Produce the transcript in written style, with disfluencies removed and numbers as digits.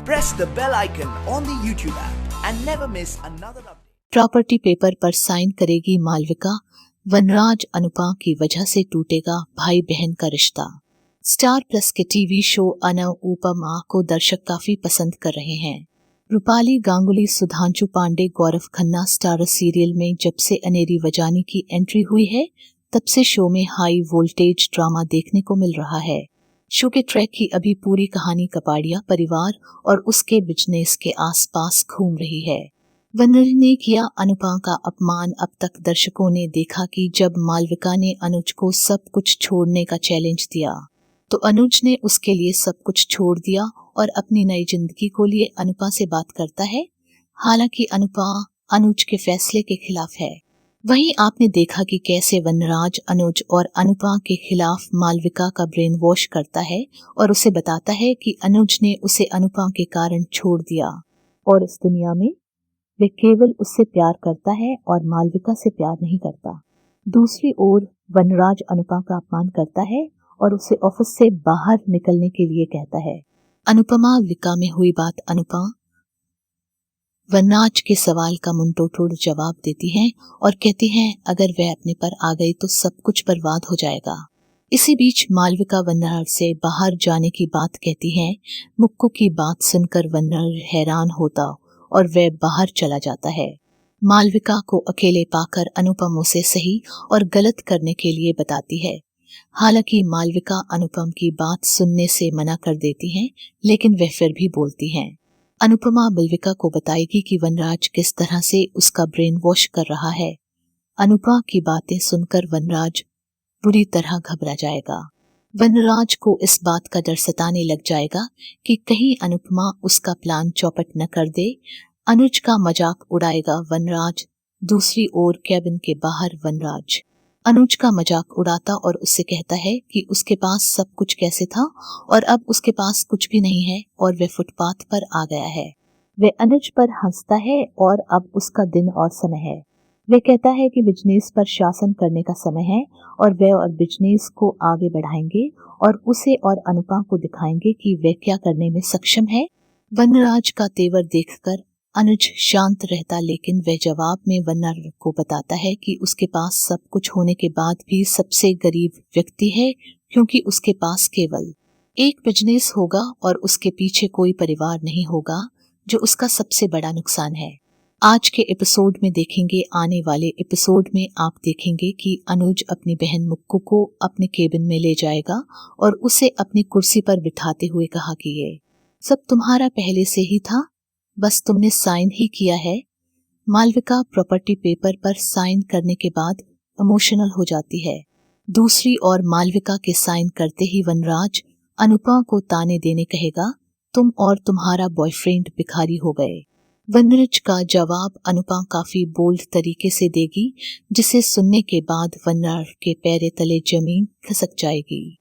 press the bell icon on the YouTube app and never miss another update. Property paper पर sign करेगी मालविका, वनराज अनुपा की वजह से टूटेगा भाई बहन का रिश्ता। स्टार प्लस के टीवी शो अनुपमा को दर्शक काफी पसंद कर रहे हैं। रूपाली गांगुली, सुधांशु पांडे, गौरव खन्ना स्टार सीरियल में जब से अनेरी वजानी की एंट्री हुई है, तब से शो में हाई वोल्टेज ड्रामा देखने को मिल रहा है। शो के ट्रैक की अभी पूरी कहानी कपाड़िया परिवार और उसके बिजनेस के आसपास घूम रही है। वनर ने किया अनुपा का अपमान। अब तक दर्शकों ने देखा कि जब मालविका ने अनुज को सब कुछ छोड़ने का चैलेंज दिया, तो अनुज ने उसके लिए सब कुछ छोड़ दिया और अपनी नई जिंदगी को लिए अनुपा से बात करता है। हालांकि अनुपा अनुज के फैसले के खिलाफ है। वहीं आपने देखा कि कैसे वनराज अनुज और अनुपा के खिलाफ मालविका का ब्रेन वॉश करता है और उसे बताता है कि अनुज ने उसे अनुपा के कारण छोड़ दिया और इस दुनिया में वे केवल उससे प्यार करता है और मालविका से प्यार नहीं करता। दूसरी ओर वनराज अनुपा का अपमान करता है और उसे ऑफिस से बाहर निकलने के लिए कहता है। अनुपमा विका में हुई बात। अनुपा वनराज के सवाल का मुंटोड़ जवाब देती हैं और कहती हैं अगर वह अपने पर आ गई तो सब कुछ बर्बाद हो जाएगा। इसी बीच मालविका वनराज से बाहर जाने की बात कहती है। मुक्कू की बात सुनकर वनराज हैरान होता और वह बाहर चला जाता है। मालविका को अकेले पाकर अनुपम उसे सही और गलत करने के लिए बताती है। हालांकि मालविका अनुपम की बात सुनने से मना कर देती है, लेकिन वह फिर भी बोलती हैं। अनुपमा मालविका को बताएगी कि वनराज किस तरह से उसका ब्रेन वॉश कर रहा है। अनुपमा की बातें सुनकर वनराज बुरी तरह घबरा जाएगा। वनराज को इस बात का डर सताने लग जाएगा कि कहीं अनुपमा उसका प्लान चौपट न कर दे। अनुज का मजाक उड़ाएगा वनराज। दूसरी ओर कैबिन के बाहर वनराज अनुज का मजाक उड़ाता और उससे कहता है कि उसके पास सब कुछ कैसे था और अब उसके पास कुछ भी नहीं है और वह फुटपाथ पर आ गया है। वह अनुज पर हंसता है और अब उसका दिन और समय है। वह कहता है कि बिजनेस पर शासन करने का समय है और वह और बिजनेस को आगे बढ़ाएंगे और उसे और अनुपा को दिखाएंगे कि वह क्या करने में सक्षम है। वनराज का तेवर देखकर अनुज शांत रहता, लेकिन वह जवाब में वनराज को बताता है कि उसके पास सब कुछ होने के बाद भी सबसे गरीब व्यक्ति है, क्योंकि उसके पास केवल एक बिजनेस होगा और उसके पीछे कोई परिवार नहीं होगा, जो उसका सबसे बड़ा नुकसान है। आज के एपिसोड में देखेंगे। आने वाले एपिसोड में आप देखेंगे कि अनुज अपनी बहन मुक्कू को अपने केबिन में ले जाएगा और उसे अपनी कुर्सी पर बिठाते हुए कहा कि ये सब तुम्हारा पहले से ही था, बस तुमने साइन ही किया है। मालविका प्रॉपर्टी पेपर पर साइन करने के बाद इमोशनल हो जाती है। दूसरी ओर मालविका के साइन करते ही वनराज अनुपा को ताने देने कहेगा, तुम और तुम्हारा बॉयफ्रेंड भिखारी हो गए। वनराज का जवाब अनुपा काफी बोल्ड तरीके से देगी, जिसे सुनने के बाद वनराज के पैरे तले जमीन खिसक जाएगी।